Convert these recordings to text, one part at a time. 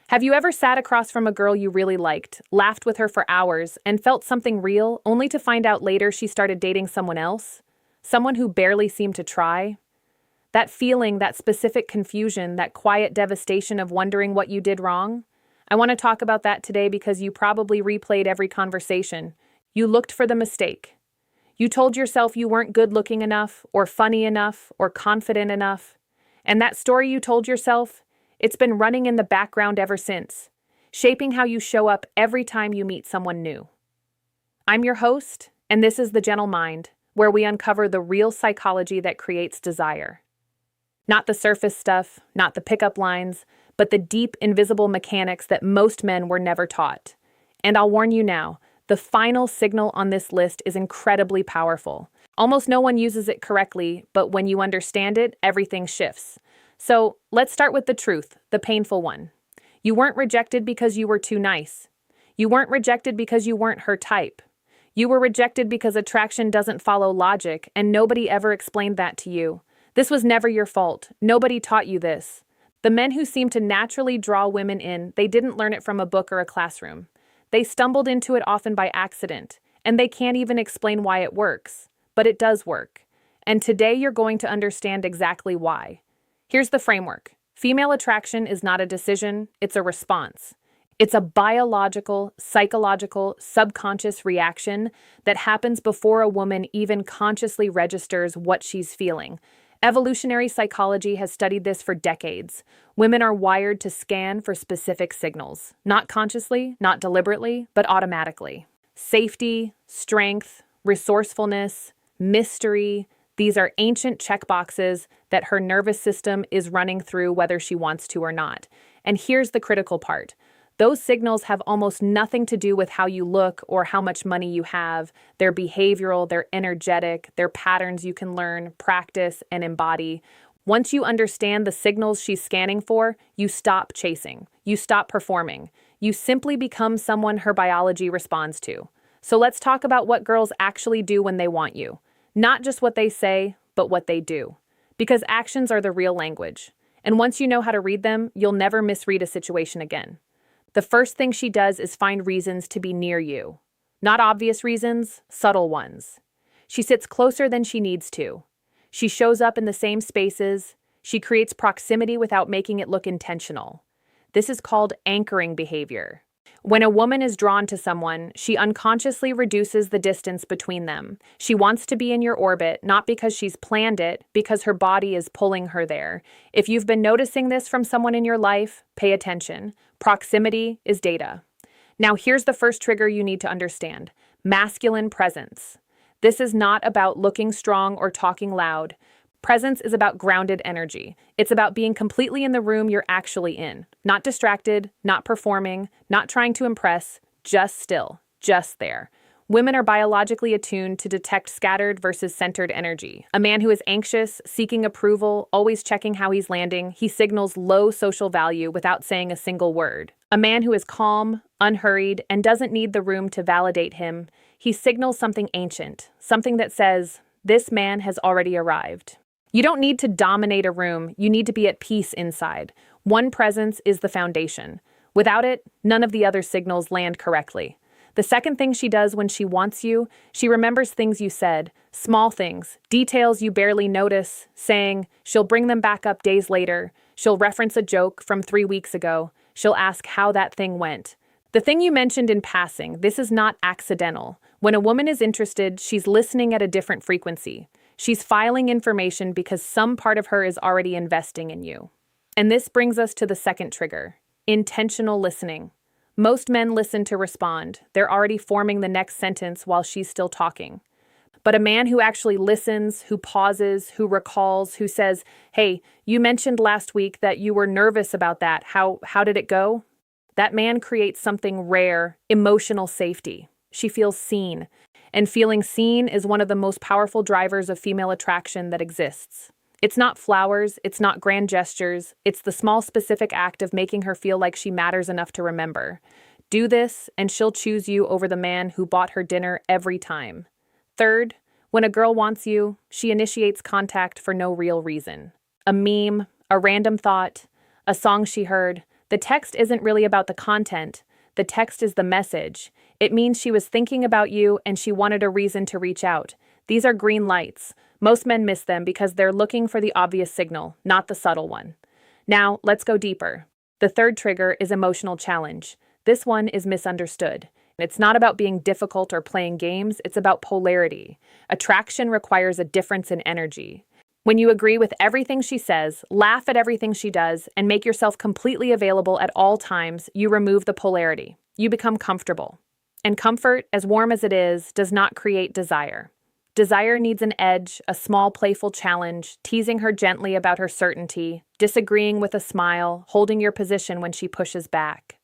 Have you ever sat across from a girl you really liked, laughed with her for hours, and felt something real, only to find out later she started dating someone else? Someone who barely seemed to try? That feeling, that specific confusion, that quiet devastation of wondering what you did wrong? I want to talk about that today because you probably replayed every conversation. You looked for the mistake. You told yourself you weren't good looking enough, or funny enough, or confident enough. And that story you told yourself, it's been running in the background ever since, shaping how you show up every time you meet someone new. I'm your host, and this is The Gentle Mind, where we uncover the real psychology that creates desire. Not the surface stuff, not the pickup lines, but the deep, invisible mechanics that most men were never taught. And I'll warn you now, the final signal on this list is incredibly powerful. Almost no one uses it correctly, but when you understand it, everything shifts. So let's start with the truth, the painful one. You weren't rejected because you were too nice. You weren't rejected because you weren't her type. You were rejected because attraction doesn't follow logic, and nobody ever explained that to you. This was never your fault. Nobody taught you this. The men who seem to naturally draw women in, they didn't learn it from a book or a classroom. They stumbled into it often by accident, and they can't even explain why it works. But it does work. And today you're going to understand exactly why. Here's the framework. Female attraction is not a decision, it's a response. It's a biological, psychological, subconscious reaction that happens before a woman even consciously registers what she's feeling. Evolutionary psychology has studied this for decades. Women are wired to scan for specific signals, not consciously, not deliberately, but automatically. Safety, strength, resourcefulness, mystery, these are ancient checkboxes that her nervous system is running through whether she wants to or not. And here's the critical part. Those signals have almost nothing to do with how you look or how much money you have. They're behavioral, they're energetic, they're patterns you can learn, practice, and embody. Once you understand the signals she's scanning for, you stop chasing. You stop performing. You simply become someone her biology responds to. So let's talk about what girls actually do when they want you. Not just what they say, but what they do. Because actions are the real language. And once you know how to read them, you'll never misread a situation again. The first thing she does is find reasons to be near you. Not obvious reasons, subtle ones. She sits closer than she needs to. She shows up in the same spaces. She creates proximity without making it look intentional. This is called anchoring behavior. When a woman is drawn to someone, she unconsciously reduces the distance between them. She wants to be in your orbit, not because she's planned it, because her body is pulling her there. If you've been noticing this from someone in your life, pay attention. Proximity is data. Now here's the first trigger you need to understand. Masculine presence. This is not about looking strong or talking loud. Presence is about grounded energy. It's about being completely in the room you're actually in. Not distracted, not performing, not trying to impress, just still, just there. Women are biologically attuned to detect scattered versus centered energy. A man who is anxious, seeking approval, always checking how he's landing, he signals low social value without saying a single word. A man who is calm, unhurried, and doesn't need the room to validate him, he signals something ancient, something that says, this man has already arrived. You don't need to dominate a room, you need to be at peace inside. One presence is the foundation. Without it, none of the other signals land correctly. The second thing she does when she wants you, she remembers things you said, small things, details you barely notice, saying she'll bring them back up days later, she'll reference a joke from 3 weeks ago, she'll ask how that thing went. The thing you mentioned in passing, this is not accidental. When a woman is interested, she's listening at a different frequency. She's filing information because some part of her is already investing in you. And this brings us to the second trigger, intentional listening. Most men listen to respond. They're already forming the next sentence while she's still talking. But a man who actually listens, who pauses, who recalls, who says, hey, you mentioned last week that you were nervous about that. How did it go? That man creates something rare, emotional safety. She feels seen. And feeling seen is one of the most powerful drivers of female attraction that exists. It's not flowers, it's not grand gestures, it's the small specific act of making her feel like she matters enough to remember. Do this, and she'll choose you over the man who bought her dinner every time. Third, when a girl wants you, she initiates contact for no real reason. A meme, a random thought, a song she heard, The text isn't really about the content. The text is the message. It means she was thinking about you and she wanted a reason to reach out. These are green lights. Most men miss them because they're looking for the obvious signal, not the subtle one. Now, let's go deeper. The third trigger is emotional challenge. This one is misunderstood. It's not about being difficult or playing games, it's about polarity. Attraction requires a difference in energy. When you agree with everything she says, laugh at everything she does, and make yourself completely available at all times, you remove the polarity. You become comfortable. And comfort, as warm as it is, does not create desire. Desire needs an edge, a small playful challenge, teasing her gently about her certainty, disagreeing with a smile, holding your position when she pushes back.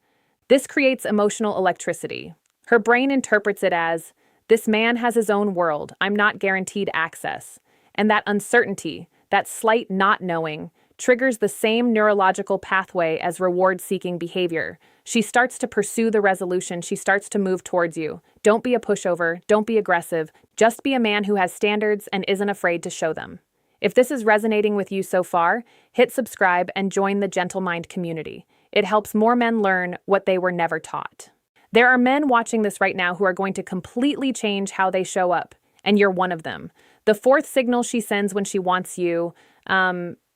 This creates emotional electricity. Her brain interprets it as, this man has his own world, I'm not guaranteed access. And that uncertainty, that slight not knowing, triggers the same neurological pathway as reward-seeking behavior. She starts to pursue the resolution, she starts to move towards you. Don't be a pushover, don't be aggressive, just be a man who has standards and isn't afraid to show them. If this is resonating with you so far, hit subscribe and join the Gentle Mind community. It helps more men learn what they were never taught. There are men watching this right now who are going to completely change how they show up, and you're one of them. The fourth signal she sends when she wants you,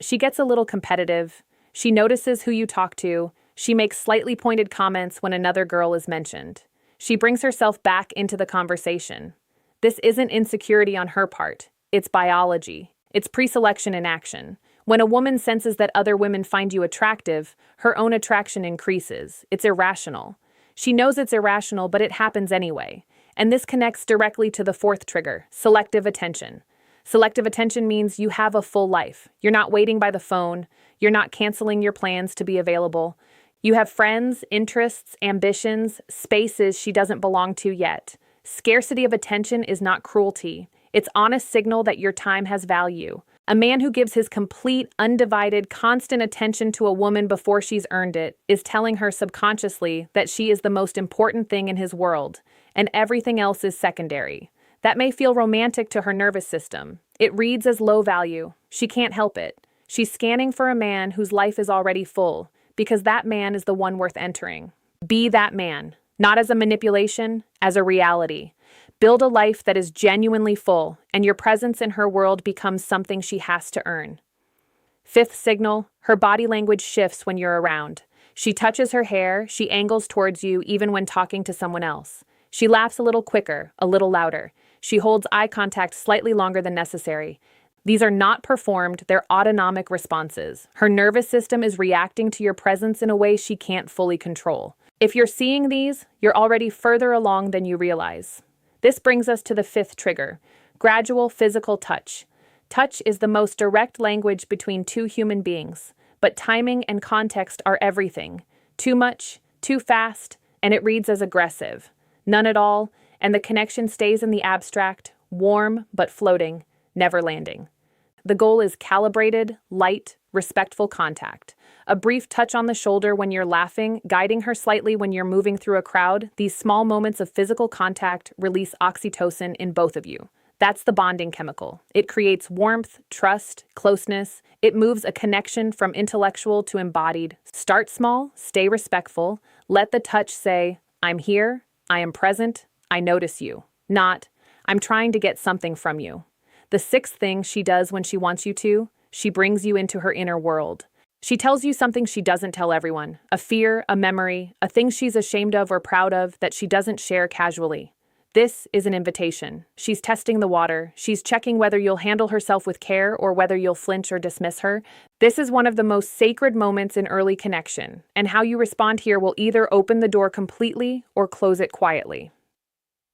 she gets a little competitive. She notices who you talk to. She makes slightly pointed comments when another girl is mentioned. She brings herself back into the conversation. This isn't insecurity on her part. It's biology. It's pre-selection in action. When a woman senses that other women find you attractive, her own attraction increases. It's irrational. She knows it's irrational, but it happens anyway. And this connects directly to the fourth trigger, selective attention. Selective attention means you have a full life. You're not waiting by the phone. You're not canceling your plans to be available. You have friends, interests, ambitions, spaces she doesn't belong to yet. Scarcity of attention is not cruelty. It's honest signal that your time has value. A man who gives his complete, undivided, constant attention to a woman before she's earned it is telling her subconsciously that she is the most important thing in his world, and everything else is secondary. That may feel romantic to her nervous system. It reads as low value. She can't help it. She's scanning for a man whose life is already full, because that man is the one worth entering. Be that man, not as a manipulation, as a reality. Build a life that is genuinely full, and your presence in her world becomes something she has to earn. Fifth signal, her body language shifts when you're around. She touches her hair, she angles towards you even when talking to someone else. She laughs a little quicker, a little louder. She holds eye contact slightly longer than necessary. These are not performed, they're autonomic responses. Her nervous system is reacting to your presence in a way she can't fully control. If you're seeing these, you're already further along than you realize. This brings us to the fifth trigger, gradual physical touch. Touch is the most direct language between two human beings, but timing and context are everything. Too much, too fast, and it reads as aggressive. None at all, and the connection stays in the abstract, warm but floating, never landing. The goal is calibrated, light, respectful contact. A brief touch on the shoulder when you're laughing, guiding her slightly when you're moving through a crowd, these small moments of physical contact release oxytocin in both of you. That's the bonding chemical. It creates warmth, trust, closeness. It moves a connection from intellectual to embodied. Start small, stay respectful. Let the touch say, I'm here, I am present, I notice you. Not, I'm trying to get something from you. The sixth thing she does when she wants you to, she brings you into her inner world. She tells you something she doesn't tell everyone, a fear, a memory, a thing she's ashamed of or proud of that she doesn't share casually. This is an invitation. She's testing the water. She's checking whether you'll handle herself with care or whether you'll flinch or dismiss her. This is one of the most sacred moments in early connection, and how you respond here will either open the door completely or close it quietly.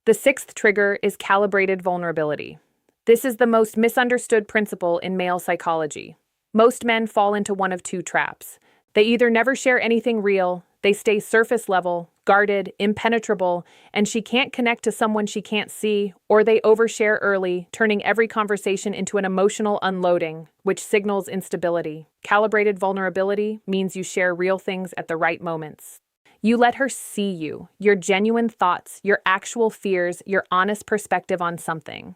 The sixth trigger is calibrated vulnerability. This is the most misunderstood principle in male psychology. Most men fall into one of two traps. They either never share anything real, they stay surface level, guarded, impenetrable, and she can't connect to someone she can't see, or they overshare early, turning every conversation into an emotional unloading, which signals instability. Calibrated vulnerability means you share real things at the right moments. You let her see you, your genuine thoughts, your actual fears, your honest perspective on something.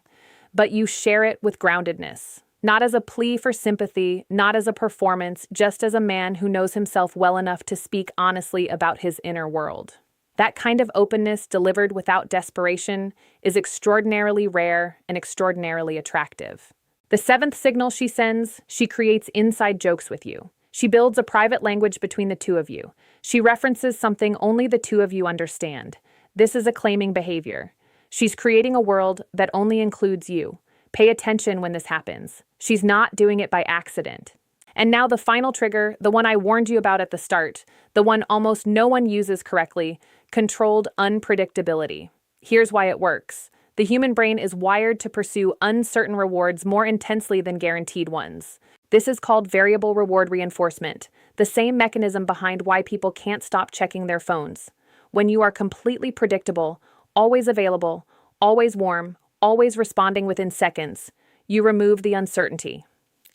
But you share it with groundedness. Not as a plea for sympathy, not as a performance, just as a man who knows himself well enough to speak honestly about his inner world. That kind of openness delivered without desperation is extraordinarily rare and extraordinarily attractive. The seventh signal she sends, she creates inside jokes with you. She builds a private language between the two of you. She references something only the two of you understand. This is a claiming behavior. She's creating a world that only includes you. Pay attention when this happens. She's not doing it by accident. And now the final trigger, the one I warned you about at the start, the one almost no one uses correctly, controlled unpredictability. Here's why it works. The human brain is wired to pursue uncertain rewards more intensely than guaranteed ones. This is called variable reward reinforcement, the same mechanism behind why people can't stop checking their phones. When you are completely predictable, always available, always warm, always responding within seconds, you remove the uncertainty.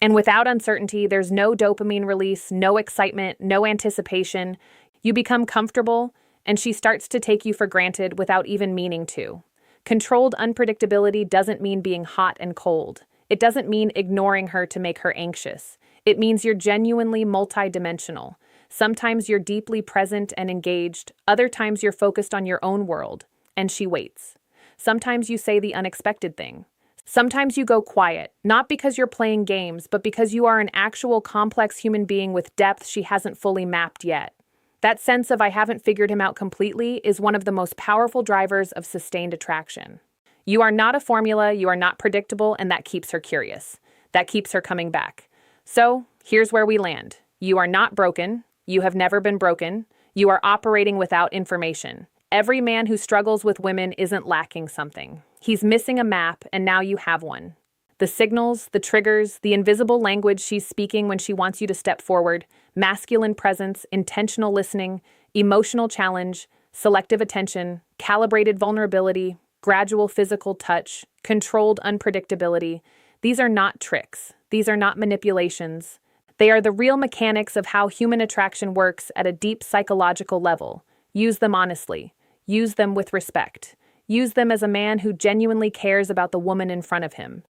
And without uncertainty, there's no dopamine release, no excitement, no anticipation. You become comfortable, and she starts to take you for granted without even meaning to. Controlled unpredictability doesn't mean being hot and cold. It doesn't mean ignoring her to make her anxious. It means you're genuinely multidimensional. Sometimes you're deeply present and engaged. Other times you're focused on your own world, and she waits. Sometimes you say the unexpected thing. Sometimes you go quiet, not because you're playing games, but because you are an actual complex human being with depth she hasn't fully mapped yet. That sense of I haven't figured him out completely is one of the most powerful drivers of sustained attraction. You are not a formula, you are not predictable, and that keeps her curious. That keeps her coming back. So, here's where we land. You are not broken. You have never been broken. You are operating without information. Every man who struggles with women isn't lacking something. He's missing a map, and now you have one. The signals, the triggers, the invisible language she's speaking when she wants you to step forward, masculine presence, intentional listening, emotional challenge, selective attention, calibrated vulnerability, gradual physical touch, controlled unpredictability. These are not tricks. These are not manipulations. They are the real mechanics of how human attraction works at a deep psychological level. Use them honestly. Use them with respect. Use them as a man who genuinely cares about the woman in front of him.